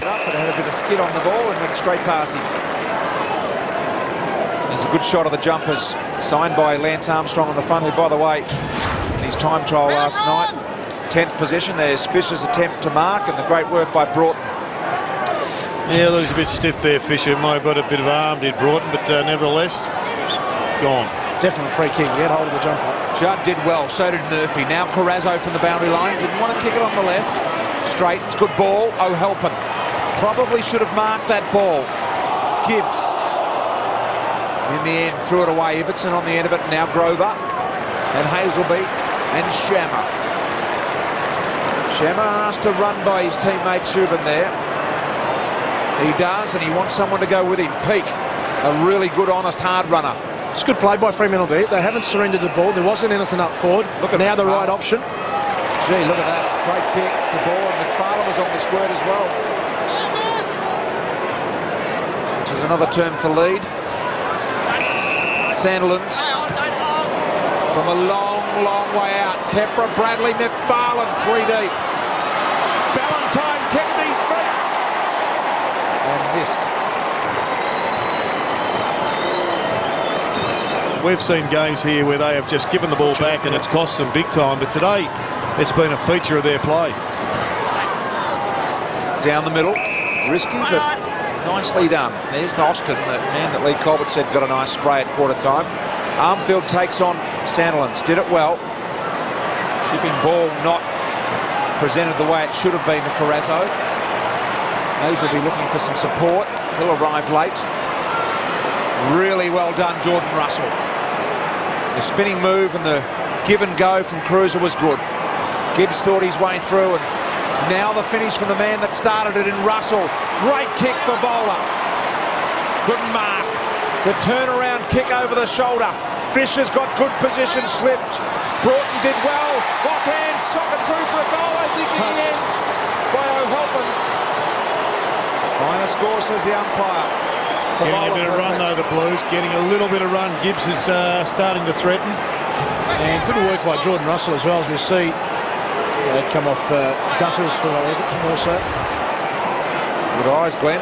Up, but had a bit of skid on the ball and went straight past him. There's a good shot of the jumpers, signed by Lance Armstrong on the front, who, by the way, in his time trial last night, 10th position. There's Fisher's attempt to mark, and the great work by Broughton. Yeah, looks a bit stiff there, Fisher. Might have got a bit of arm, did Broughton, but nevertheless, gone. Definite free kick. He had hold of the jumper. Judd did well, so did Murphy. Now Carrazzo from the boundary line. Didn't want to kick it on the left. Straightens, good ball. O'Halpin probably should have marked that ball. Gibbs, in the end, threw it away. Ibbotson on the end of it. Now Grover and Hazelby and Shammer. Shammer asked to run by his teammate Subin there. He does, and he wants someone to go with him. Peake, a really good, honest, hard runner. It's good play by Fremantle there. They haven't surrendered the ball. There wasn't anything up forward. Look at now the right McFarlane. option. Gee, look at that. Great kick, the ball, and McFarlane was on the squirt as well. Which is another turn for lead. Sandilands from a long, long way out. Kepra, Bradley, McFarlane, 3 deep. Ballantyne kept his feet and missed. We've seen games here where they have just given the ball back and it's cost them big time, but today it's been a feature of their play. Down the middle, risky, but nicely done. There's the Austin, the man that Lee Colbert said got a nice spray at quarter time. Armfield takes on Sandilands, did it well. Shipping ball not presented the way it should have been to Carrazzo. Hayes will be looking for some support. He'll arrive late. Really well done, Jordan Russell. The spinning move and the give and go from Cruiser was good. Gibbs thought his way through, and now the finish from the man that started it in Russell. Great kick for Bowler. Couldn't mark. The turnaround kick over the shoulder. Fisher's got good position, slipped. Broughton did well. Offhand, socket through for a goal, I think, in the end by O'Halpin. Minor score, says the umpire. Getting a bit of run though, the Blues. Getting a little bit of run. Gibbs is starting to threaten. And good work by Jordan Russell as well, as we see. Come off Duffield's foot, I reckon, also. Good eyes, Glenn.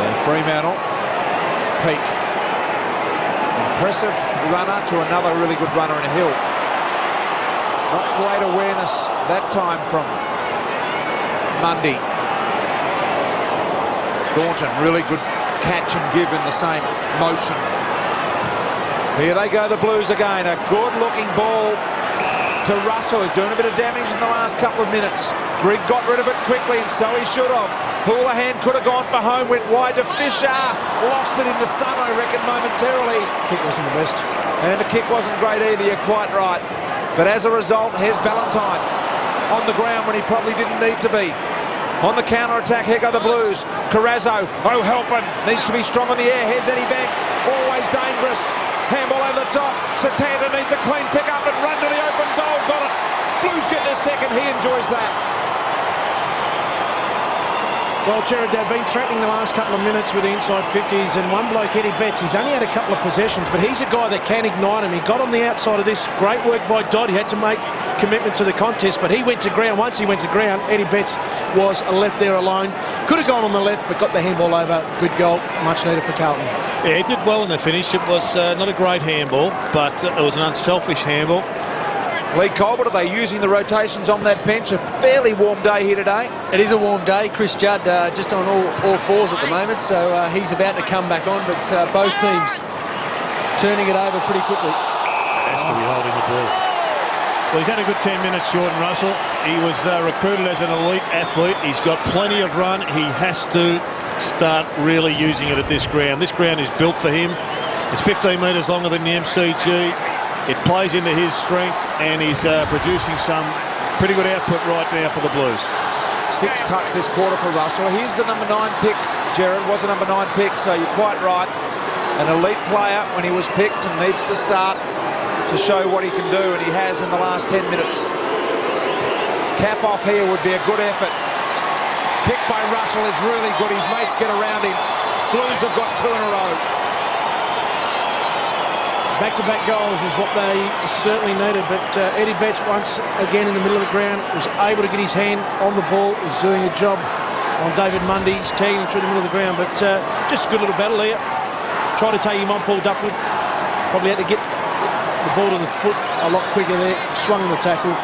And Fremantle. Peake. Impressive runner to another really good runner in a hill. Not great awareness that time from Mundy. Thornton, really good catch and give in the same motion. Here they go, the Blues again. A good-looking ball to Russell, who's doing a bit of damage in the last couple of minutes. Grigg got rid of it quickly, and so he should have. Houlihan could have gone for home, went wide to Fisher. Lost it in the sun, I reckon, momentarily. Kick wasn't the best. And the kick wasn't great either, you're quite right. But as a result, here's Ballantyne on the ground when he probably didn't need to be. On the counter-attack, here go the Blues. Carrazzo, O'Halpin needs to be strong on the air. Here's Eddie Banks, always dangerous. Handball over the top. Satanta needs a clean pick-up and run to the open goal. Got it. Blues get their second. He enjoys that. Well, Jared, they've been threatening the last couple of minutes with the inside 50s, and one bloke, Eddie Betts, he's only had a couple of possessions, but he's a guy that can ignite him. He got on the outside of this. Great work by Dodd. He had to make commitment to the contest, but he went to ground. Once he went to ground, Eddie Betts was left there alone. Could have gone on the left, but got the handball over. Good goal. Much needed for Carlton. Yeah, he did well in the finish. It was not a great handball, but it was an unselfish handball. Lee Colbert, are they using the rotations on that bench? A fairly warm day here today. It is a warm day. Chris Judd just on all fours at the moment, so he's about to come back on, but both teams turning it over pretty quickly. Has to be holding the ball. Well, he's had a good 10 minutes, Jordan Russell. He was recruited as an elite athlete. He's got plenty of run. He has to start really using it at this ground. This ground is built for him. It's 15 metres longer than the MCG. It plays into his strengths, and he's producing some pretty good output right now for the Blues. 6 touch this quarter for Russell. Here's the number 9 pick, Jared. Was a number 9 pick, so you're quite right. An elite player when he was picked and needs to start to show what he can do, and he has in the last 10 minutes. Cap off here would be a good effort. Kick by Russell is really good. His mates get around him. Blues have got 2 in a row. Back-to-back goals is what they certainly needed, but Eddie Betts once again in the middle of the ground was able to get his hand on the ball. He's doing a job on David Mundy. He's tagging him through the middle of the ground, but just a good little battle there. Tried to take him on, Paul Dufford. Probably had to get the ball to the foot a lot quicker there. Swung on the tackle.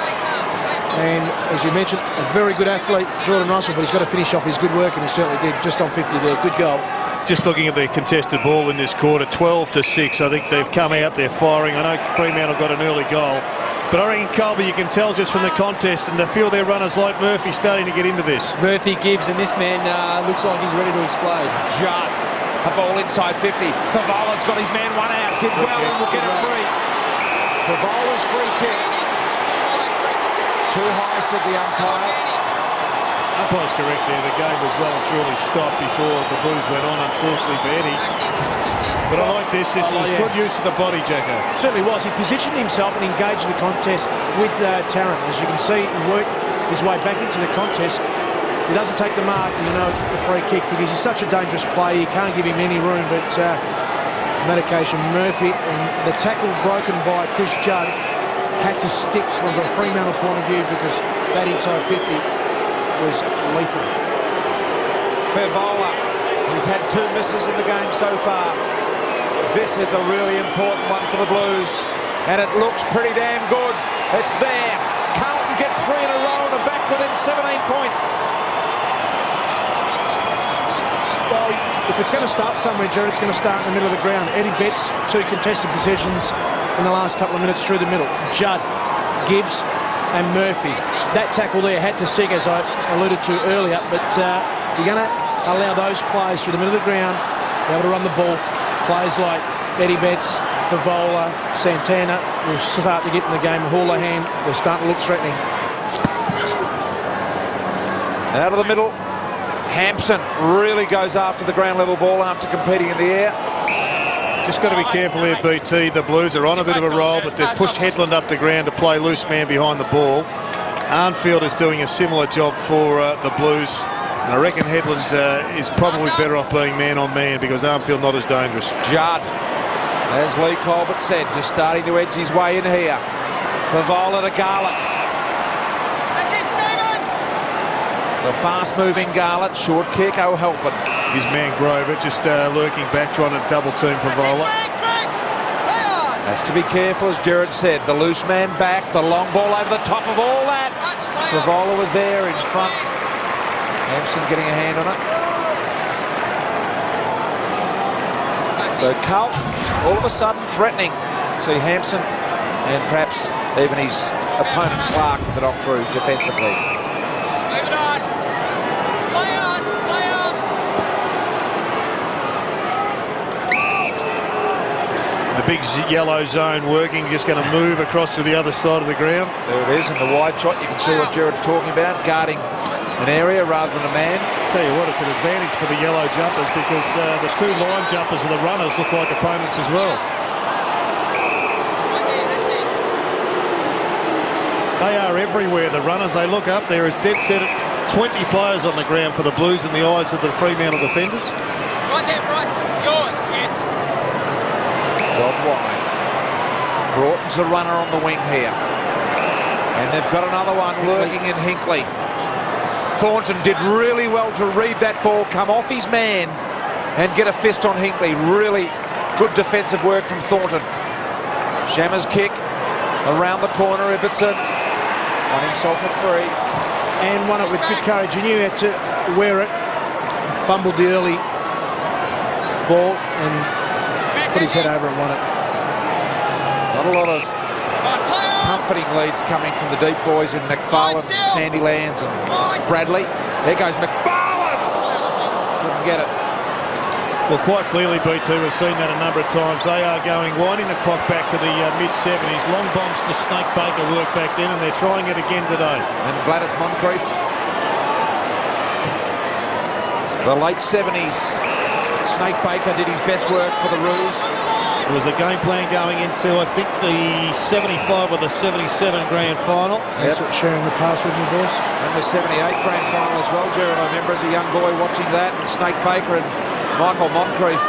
And as you mentioned, a very good athlete, Jordan Russell, but he's got to finish off his good work, and he certainly did. Just on 50 there. Good goal. Just looking at the contested ball in this quarter, 12-6. I think they've come out there firing. I know Fremantle got an early goal, but I reckon, Colby, you can tell just from the contest and the feel their runners like Murphy starting to get into this. Murphy, Gibbs, and this man looks like he's ready to explode. Judd, a ball inside 50. Favola's got his man one out. Did well and will get it free. Favola's free kick. Too high, said the umpire. Umpire's correct there. The game was well and truly stopped before the Blues went on, unfortunately for Eddie. But I like this. This was good use of the body, Jacko. Certainly was. He positioned himself and engaged the contest with Tarrant. As you can see, he worked his way back into the contest. He doesn't take the mark, and the free kick, because he's such a dangerous player. You can't give him any room, but on that occasion, Murphy, and the tackle broken by Chris Judd, had to stick from a Fremantle point of view, because that inside 50 was lethal. Favola, he's had 2 misses in the game so far. This is a really important one for the Blues, and it looks pretty damn good. It's there. Carlton get 3 in a row and are back within 17 points. Well, if it's going to start somewhere, Jared, it's going to start in the middle of the ground. Eddie Betts, 2 contested possessions in the last couple of minutes through the middle. Judd, Gibbs and Murphy. That tackle there had to stick, as I alluded to earlier, but you're going to allow those players through the middle of the ground be able to run the ball. Players like Eddie Betts, Favola, Santana will start to get in the game. Haul a hand, they're starting to look threatening. Out of the middle, Hampson really goes after the ground level ball after competing in the air. Just got to be careful here, BT. The Blues are on a bit of a roll, but they've pushed Headland up the ground to play loose man behind the ball. Arnfield is doing a similar job for the Blues. And I reckon Headland is probably better off being man-on-man, because Arnfield not as dangerous. Judd, as Lee Colbert said, just starting to edge his way in here. Favola to Garlett. That's it, Stephen! The fast-moving Garlett, short kick, O'Helpin. His man Grover just lurking back, trying to double-team Favola. Has to be careful, as Jared said. The loose man back, the long ball over the top of all that. Favola was there in front. Hampson getting a hand on it. So Carlton, all of a sudden threatening. See Hampson and perhaps even his opponent Clark with the knock through defensively. Move it on. Play on. Play on. The big yellow zone working, just going to move across to the other side of the ground. There it is in the wide shot. You can see what Jared's talking about, guarding an area rather than a man. Tell you what, it's an advantage for the yellow jumpers, because the 2 line jumpers and the runners look like opponents as well. Right there, that's it. They are everywhere, the runners. They look up there as dead set at 20 players on the ground for the Blues in the eyes of the Fremantle defenders. Right there, Bryce. Yours. Yes. Job wide. Broughton's a runner on the wing here. And they've got another one lurking in Hinkley. Thornton did really well to read that ball, come off his man and get a fist on Hinkley. Really good defensive work from Thornton. Shammer's kick around the corner. Ibbotson on himself a free. And won it with good courage. He knew he had to wear it. Fumbled the early ball and put his head over and won it. Not a lot of comforting leads coming from the deep boys in McFarlane, Sandylands and Bradley. There goes McFarlane! Couldn't get it. Well, quite clearly, B2, we've seen that a number of times. They are winding the clock back to the mid-70s. Long bombs to Snake Baker work back then, and they're trying it again today. And Gladys Moncrief. The late 70s. Snake Baker did his best work for the Roos. It was the game plan going into, I think, the 75 or the 77 grand final. That's what sharing the pass with me, boys. And the 78 grand final as well, Jared. I remember as a young boy watching that, and Snake Baker and Michael Moncrief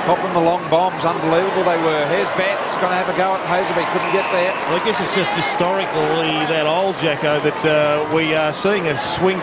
Popping the long bombs, unbelievable they were. Here's Betts, going to have a go at Hazelby, couldn't get there. Well, I guess it's just historically that old, Jacko, that we are seeing a swing